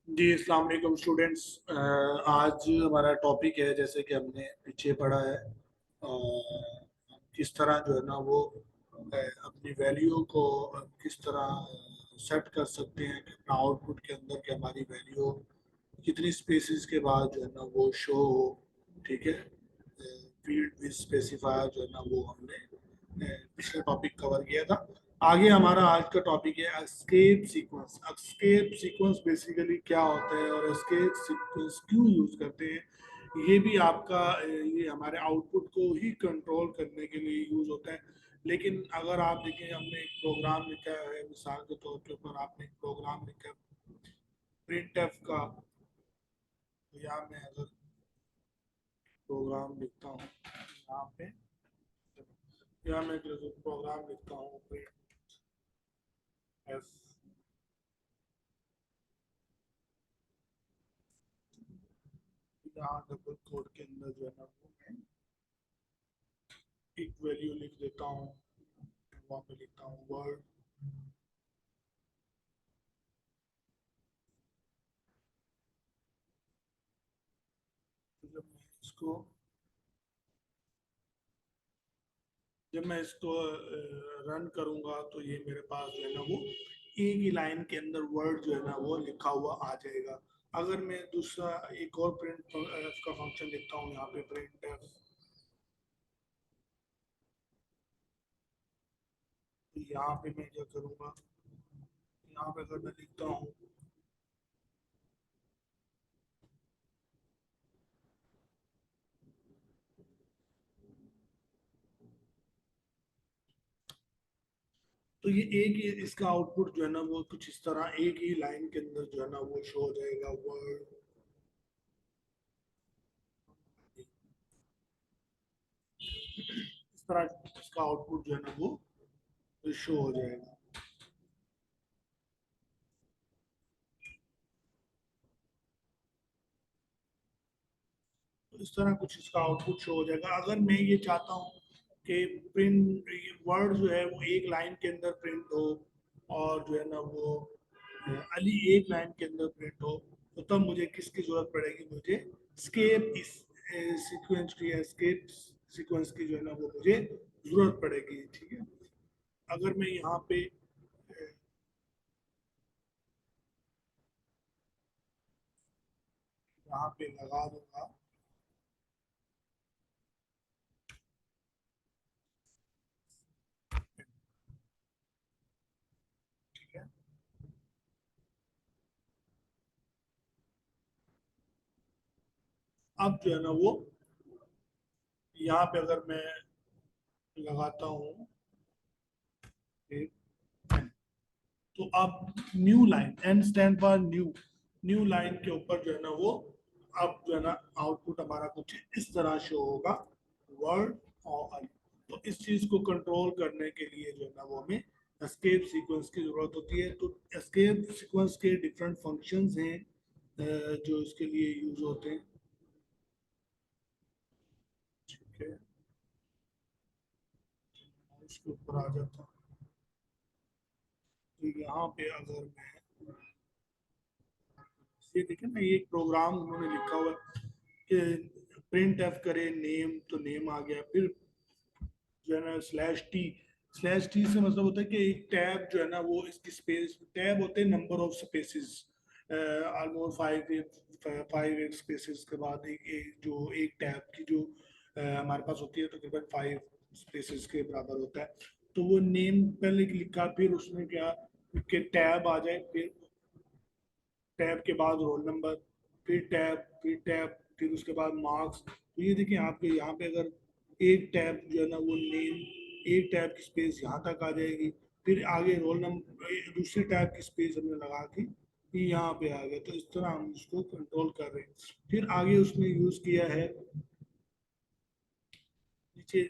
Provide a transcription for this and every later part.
जी अस्सलाम वालेकुम स्टूडेंट्स। आज हमारा टॉपिक है, जैसे कि हमने पीछे पढ़ा है, किस तरह जो है ना वो अपनी वैल्यू को किस तरह सेट कर सकते हैं कि अपना आउटपुट के अंदर कि हमारी वैल्यू कितनी स्पेसिस के बाद जो है ना वो शो हो। ठीक है, फील्ड विद स्पेसिफायर जो है ना वो हमने पिछले टॉपिक कवर किया था। आगे हमारा आज का टॉपिक है escape sequence. Escape sequence basically क्या होता है और एस्केप सीक्वेंस क्यों यूज करते हैं, ये भी आपका ये हमारे आउटपुट को ही कंट्रोल करने के लिए यूज होता है। लेकिन अगर आप देखें, हमने एक प्रोग्राम लिखा है, मिसाल के तौर के ऊपर आपने एक प्रोग्राम लिखा है प्रिंट एफ का, तो यहाँ मैं अगर प्रोग्राम लिखता हूँ यहाँ पे, यहाँ मैं जो प्रोग्राम लिखता हूँ प्रिंट एफ, यहाँ डबल कोड के अंदर जो है ना वो मैं एक वैल्यू लिख देता हूँ। वहाँ पे लिखता हूँ वर्ड, जब मैं इसको जब मैं इसको रन करूंगा तो ये मेरे पास जो है ना वो एक ही लाइन के अंदर वर्ड जो है ना वो लिखा हुआ आ जाएगा। अगर मैं दूसरा एक और प्रिंट एफ का फंक्शन लिखता हूँ, यहाँ पे प्रिंट एफ, तो यहाँ पे मैं क्या करूँगा, यहाँ पे अगर मैं लिखता हूँ, तो ये एक ही इसका आउटपुट जो है ना वो कुछ इस तरह एक ही लाइन के अंदर जो है ना वो शो हो जाएगा वर्ड। इस तरह इसका आउटपुट जो है ना वो शो हो जाएगा। तो इस तरह कुछ इसका आउटपुट शो हो जाएगा। अगर मैं ये चाहता हूँ कि प्रिंट वर्ड जो है वो एक लाइन के अंदर प्रिंट हो और जो है ना वो अली एक लाइन के अंदर प्रिंट हो, तो तब मुझे किसकी जरूरत पड़ेगी, मुझे स्केप इस सीक्वेंस की, स्केप सीक्वेंस की जो है ना वो मुझे जरूरत पड़ेगी। ठीक है, अगर मैं यहाँ पे यहाँ पे लगा दूंगा, ठीक है, अब जो है ना वो यहाँ पे अगर मैं लगाता हूँ एक, तो अब new line, N stand for new, new line के ऊपर जो है ना वो अब जो है ना आउटपुट हमारा कुछ इस तरह शो होगा वर्ड और अल। तो इस चीज को कंट्रोल करने के लिए जो है ना वो हमें एस्केप सीक्वेंस की जरूरत होती है। तो एस्केप सीक्वेंस के डिफरेंट फंक्शंस हैं जो इसके लिए यूज होते हैं। ठीक है, इसके ऊपर आ जाता हूँ, तो यहाँ पे अगर मैं ये देखें ना, ये एक प्रोग्राम उन्होंने लिखा हुआ है कि प्रिंट एफ करे नेम, तो नेम आ गया, फिर जो है ना स्लैश टी, स्लैश टी से मतलब होता है कि एक टैब जो है ना वो इसकी स्पेस, टैब होते हैं number of spaces, almost five spaces के बाद जो एक टैब की जो हमारे पास होती है तकरीबन फाइव स्पेसिस के बराबर होता है। तो वो नेम पहले लिखा, फिर उसमें क्या कि टैब आ जाए, फिर टैब के बाद रोल नंबर, फिर टैब, फिर टैब, फिर उसके बाद मार्क्स। तो ये देखिए आपके यहाँ पे अगर एक टैब जो है ना वो नेम, एक टैब की स्पेस यहाँ तक आ जाएगी, फिर आगे रोल नंबर दूसरे टैब की स्पेस हमने लगा के ये यहाँ पे आ गया। तो इस तरह हम इसको कंट्रोल कर रहे हैं। फिर आगे उसने यूज किया है नीचे,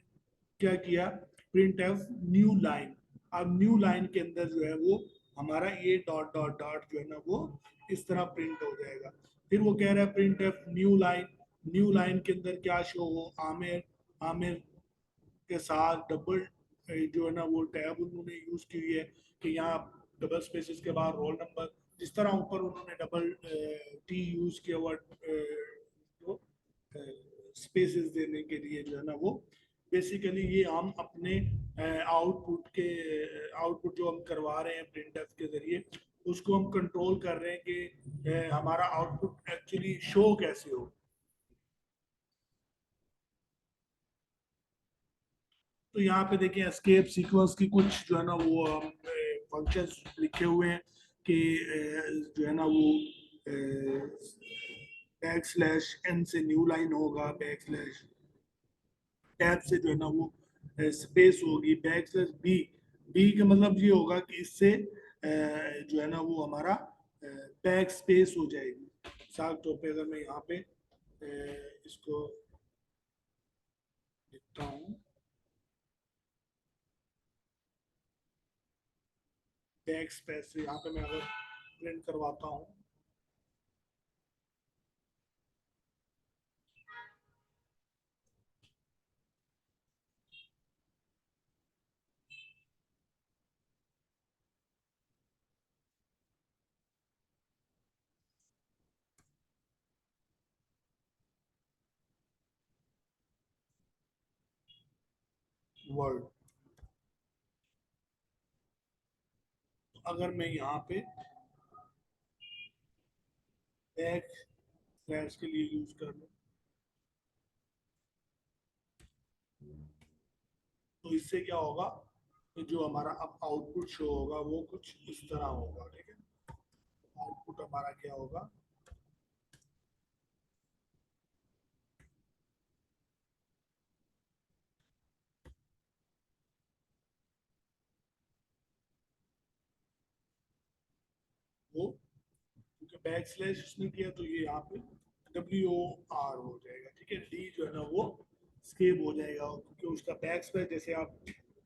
क्या किया, प्रिंट एफ न्यू लाइन। अब न्यू लाइन के अंदर जो है वो हमारा ये डॉट डॉट डॉट जो है ना वो इस तरह प्रिंट हो जाएगा। फिर वो कह रहा है print F new line, new line के अंदर क्या शो हो, आमिर, आमिर के साथ डबल जो है ना वो टैब उन्होंने यूज की है कि यहाँ डबल स्पेसिस के बाद रोल नंबर, जिस तरह ऊपर उन्होंने डबल टी यूज किया हुआ तो स्पेसेस देने के लिए जो है ना वो बेसिकली ये हम अपने आउटपुट जो हम करवा रहे हैं प्रिंट एफ के जरिए उसको हम कंट्रोल कर रहे हैं कि हमारा आउटपुट एक्चुअली शो कैसे हो। तो यहाँ पे देखिए एस्केप सीक्वेंस की कुछ जो है ना वो फंक्शंस लिखे हुए हैं कि जो है ना वो बैक स्लैश एन से न्यू लाइन होगा, बैक स्लैश टैब से जो है ना वो स्पेस होगी, बैक स्लैश बी, बी का मतलब ये होगा कि इससे जो है ना वो हमारा बैक स्पेस हो जाएगी। साफ तौर पे अगर मैं यहाँ पे इसको लिखता हूँ बैक स्पेस से, यहाँ पे मैं अगर प्रिंट करवाता हूँ वर्ड, अगर मैं यहाँ पे बैक स्लैश के लिए यूज कर लूँ तो इससे क्या होगा, तो जो हमारा अब आउटपुट शो होगा वो कुछ इस तरह होगा। ठीक है, आउटपुट हमारा क्या होगा, वो क्योंकि बैक स्लैश उसने किया तो ये यहाँ पे WOR हो जाएगा। ठीक है, डी जो है ना वो स्केप हो जाएगा क्योंकि उसका बैक स्लैश, जैसे आप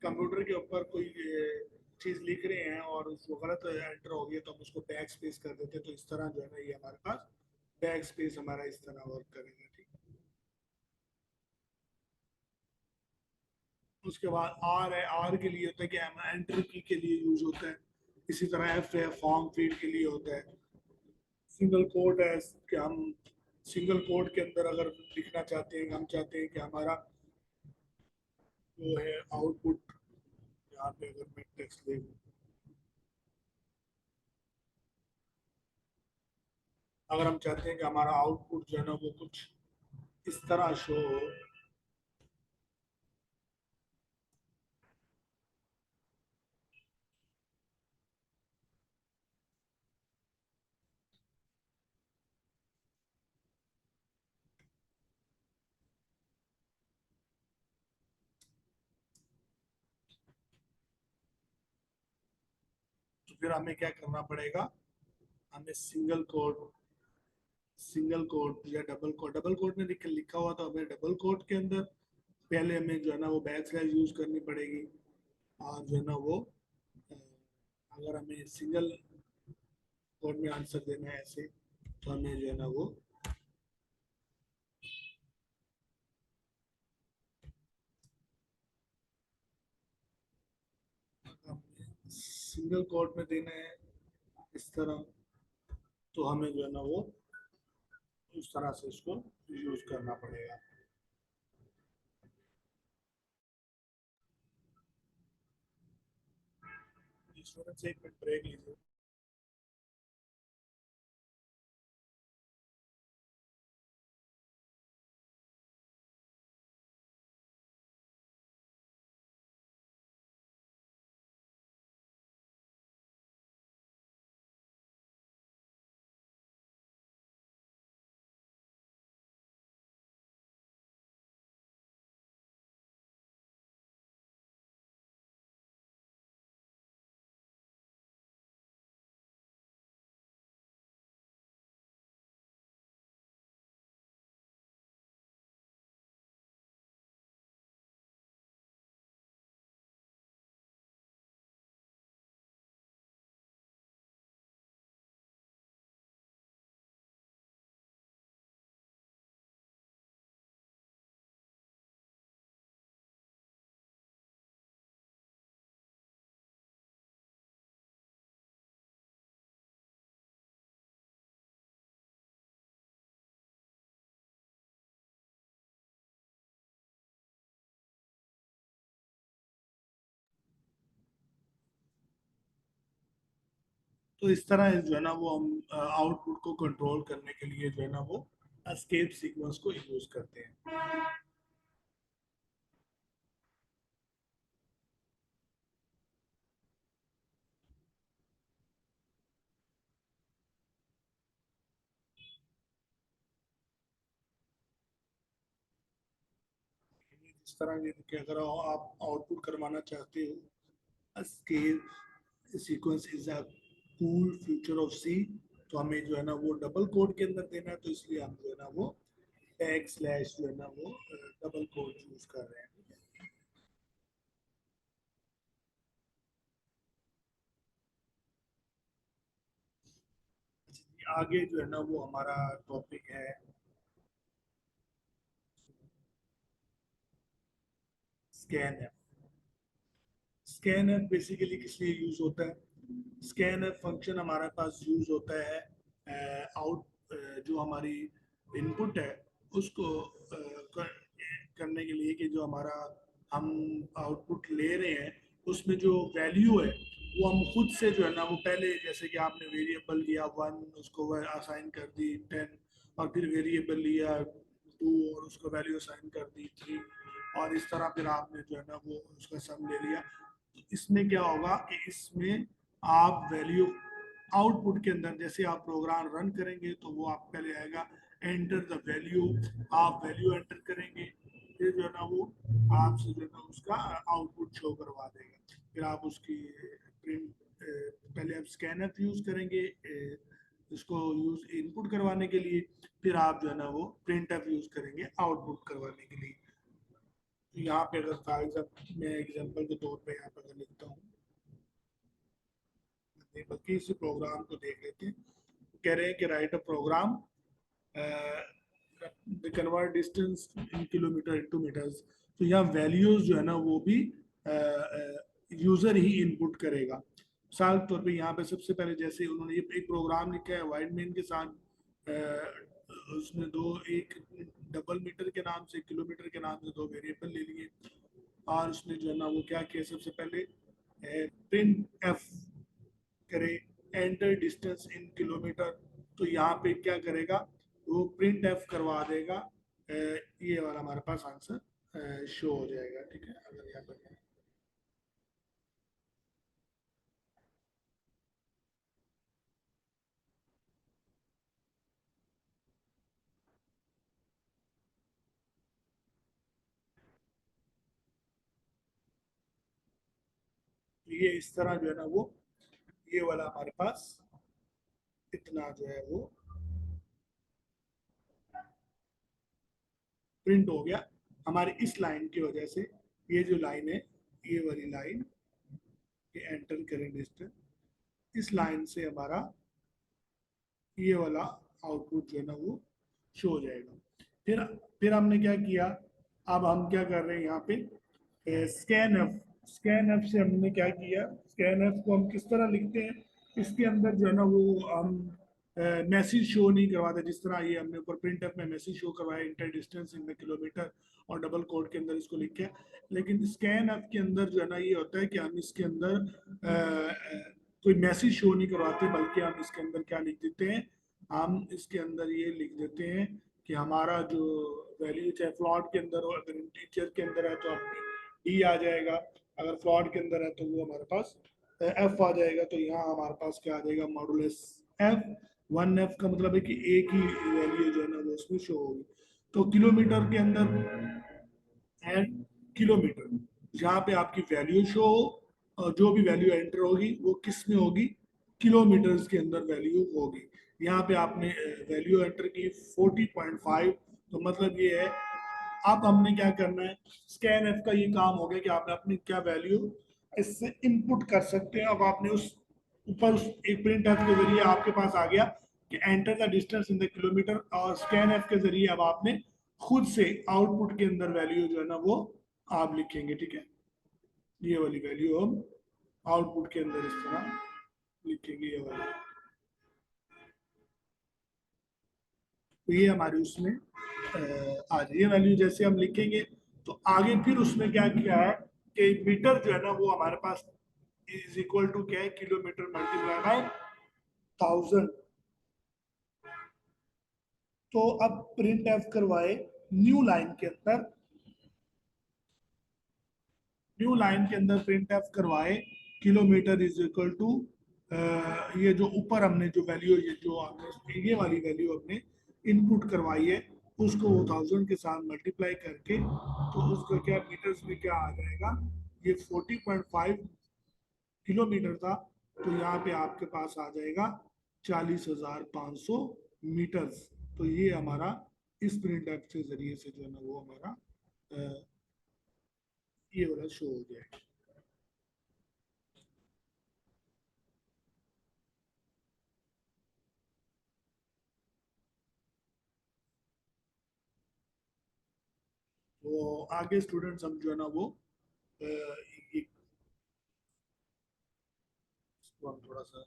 कंप्यूटर के ऊपर कोई चीज लिख रहे हैं और उसको गलत एंटर हो गया तो हम उसको बैक स्पेस कर देते हैं, तो इस तरह जो है ना ये हमारे पास बैक स्पेस हमारा इस तरह वर्क करेगा। ठीक है, उसके बाद आर है, आर के लिए होता है कि हम एंटर की के लिए यूज होता है। इसी तरह एफ है, फॉर्म फील्ड के लिए होता है। सिंगल कोट है कि हम सिंगल कोट के अंदर अगर लिखना चाहते हैं, हम चाहते हैं कि हमारा जो है आउटपुट, यहाँ पे अगर मैं टेक्स्ट ले लूं, अगर हम चाहते हैं कि हमारा आउटपुट जो है ना वो कुछ इस तरह शो हो, तो फिर हमें क्या करना पड़ेगा, हमें सिंगल कोट या डबल कोट, डबल कोट में लिखा हुआ तो हमें डबल कोट के अंदर पहले हमें जो है ना वो बैक स्लैश यूज करनी पड़ेगी। और जो है ना वो अगर हमें सिंगल कोट में आंसर देना है ऐसे, तो हमें जो है ना वो सिंगल कोट में देना है इस तरह, तो हमें जो है ना वो उस तरह से इसको यूज करना पड़ेगा। इसमें से एक मिनट ब्रेक लीजिए। तो इस तरह जो है ना वो हम आउटपुट को कंट्रोल करने के लिए जो है ना वो एस्केप सीक्वेंस को यूज करते हैं। इस तरह कि अगर आप आउटपुट करवाना चाहते हो escape sequence is a cool future of C, तो हमें जो है ना वो डबल कोड के अंदर देना है, तो इसलिए हम जो है ना वो बैक स्लैश जो है ना वो डबल कोड यूज कर रहे हैं। आगे जो है ना वो हमारा टॉपिक है scan F. Scan F basically किस लिए यूज होता है? स्कैन एफ फंक्शन हमारे पास यूज होता है आउट जो हमारी इनपुट है उसको करने के लिए कि जो हमारा हम आउटपुट ले रहे हैं उसमें जो वैल्यू है वो हम खुद से जो है ना वो पहले जैसे कि आपने वेरिएबल लिया 1, उसको असाइन कर दी 10, और फिर वेरिएबल लिया 2 और उसको वैल्यू असाइन कर दी 3, और इस तरह फिर आपने जो है ना वो उसका सम ले लिया। तो इसमें क्या होगा कि इसमें आप वैल्यू आउटपुट के अंदर जैसे आप प्रोग्राम रन करेंगे तो वो आप पहले आएगा एंटर द वैल्यू, आप वैल्यू एंटर करेंगे, फिर जो है ना वो आपसे जो है ना उसका आउटपुट शो करवा देगा। फिर आप उसकी प्रिंट पहले आप स्कैनर यूज करेंगे इसको यूज इनपुट करवाने के लिए, फिर आप जो है ना वो प्रिंट एफ यूज करेंगे आउटपुट करवाने के लिए। तो यहाँ पे अगर फॉर एग्जाम्पल मैं एग्जाम्पल के तौर पे यहाँ पर अगर लिखता हूँ, बल्कि इस प्रोग्राम को देख लेते हैं। कह रहे हैं कि write a program convert distance in kilometre into metres. तो यहाँ वैल्यूज जो है ना वो भी यूजर ही इनपुट करेगा। मिसाल के तौर पे यहाँ पे सबसे पहले जैसे उन्होंने ये एक प्रोग्राम लिखा है वाइड मेन के साथ, उसने दो एक डबल मीटर के नाम से किलोमीटर के नाम से दो वेरिएबल ले लिए, और उसने जो है ना वो क्या किया सबसे पहले प्रिंट एफ करे एंटर डिस्टेंस इन किलोमीटर। तो यहाँ पे क्या करेगा वो प्रिंट एफ करवा देगा, ये वाला हमारे पास आंसर शो हो जाएगा। ठीक है, अगर यहाँ पर ये इस तरह जो है ना वो ये वाला हमारे पास इतना जो है वो प्रिंट हो गया हमारी इस लाइन की वजह से। ये जो लाइन है ये वाली लाइन, ये एंटर करें डिस्टेंस, इस लाइन से हमारा ये वाला आउटपुट जो है ना वो शो हो जाएगा। फिर हमने क्या किया, अब हम क्या कर रहे हैं यहाँ पे स्कैन एफ। स्कैन एफ से हमने क्या किया, स्कैन एफ को हम किस तरह लिखते हैं, इसके अंदर जो है ना वो हम मैसेज शो नहीं करवाते, जिस तरह ये हमने ऊपर प्रिंट एफ में मैसेज शो करवाया inter distance in the kilometre और डबल कोड के अंदर इसको लिखे। लेकिन स्कैन एफ के अंदर जो है ना ये होता है कि हम इसके अंदर कोई मैसेज शो नहीं करवाते, बल्कि हम इसके अंदर क्या लिख देते हैं, हम इसके अंदर ये लिख देते हैं कि हमारा जो वैल्यू चाहे फ्लॉट के अंदर हो, अगर इंटीजर के अंदर है तो अपनी डी आ जाएगा, अगर फ्लॉट के अंदर है तो वो हमारे पास एफ आ जाएगा। तो यहाँ हमारे पास क्या आ जाएगा मॉडुलस एफ। 1 एफ का मतलब है कि एक ही वैल्यू जो है ना वो उसमें शो होगी। तो किलोमीटर के अंदर एंड किलोमीटर, जहाँ पे आपकी वैल्यू शो हो और जो भी वैल्यू एंटर होगी वो किस में होगी, किलोमीटर्स के अंदर वैल्यू होगी। यहाँ पे आपने वैल्यू एंटर की 40.5, तो मतलब ये है अब हमने क्या करना है, स्कैन एफ का ये काम हो गया कि आपने अपनी क्या वैल्यू इससे इनपुट कर सकते हैं। अब आपने उस ऊपर उस एक प्रिंट एफ के जरिए आपके पास आ गया कि enter the distance in the kilometre, और स्कैन एफ के जरिए अब आपने खुद से आउटपुट के अंदर वैल्यू जो है ना वो आप लिखेंगे। ठीक है, ये वाली वैल्यू हम आउटपुट के अंदर इस तरह लिखेंगे ये वाली। तो ये हमारी उसमें आज ये वैल्यू जैसे हम लिखेंगे, तो आगे फिर उसमें क्या किया है कि मीटर जो है ना वो हमारे पास इज इक्वल टू क्या है, किलोमीटर मल्टीप्लाई बाय 1000, तो अब प्रिंट एफ करवाए न्यू लाइन के अंदर, न्यू लाइन के अंदर प्रिंट एफ करवाए किलोमीटर इज इक्वल टू, ये जो ऊपर हमने जो वैल्यू, ये जो हमने ये वाली वैल्यू हमने इनपुट करवाई है, उसको वो 1000 के साथ मल्टीप्लाई करके, तो उसका क्या मीटर्स में क्या आ जाएगा, ये 40.5 किलोमीटर था, तो यहाँ पे आपके पास आ जाएगा 40,500 मीटर्स। तो ये हमारा इस प्रिंट एफ के जरिए से जो है ना वो हमारा ये वाला शो हो जाएगा। वो आगे स्टूडेंट्स हम जो है ना वो इसको हम थोड़ा सा,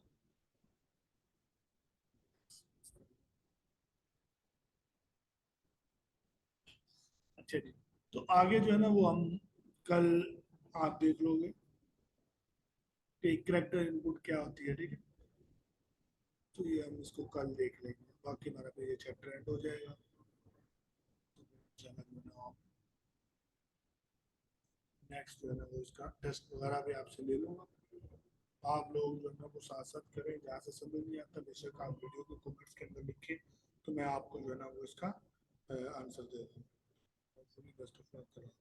अच्छा जी, तो आगे जो है ना वो हम कल आप देख लोगे कि करेक्टर इनपुट क्या होती है, ठीक है, तो ये हम इसको कल देख लेंगे, बाकी हमारा पे ये चैप्टर एंड हो जाएगा। तो नेक्स्ट जो है ना वो इसका टेस्ट वगैरह भी आपसे ले लूँगा, आप लोग जो है ना वो साथ साथ करें, जहाँ से समझ नहीं आता बेशक आप वीडियो को कमेंट्स के अंदर लिखें, तो मैं आपको जो है ना वो इसका आंसर दे दूँगा। Best of luck.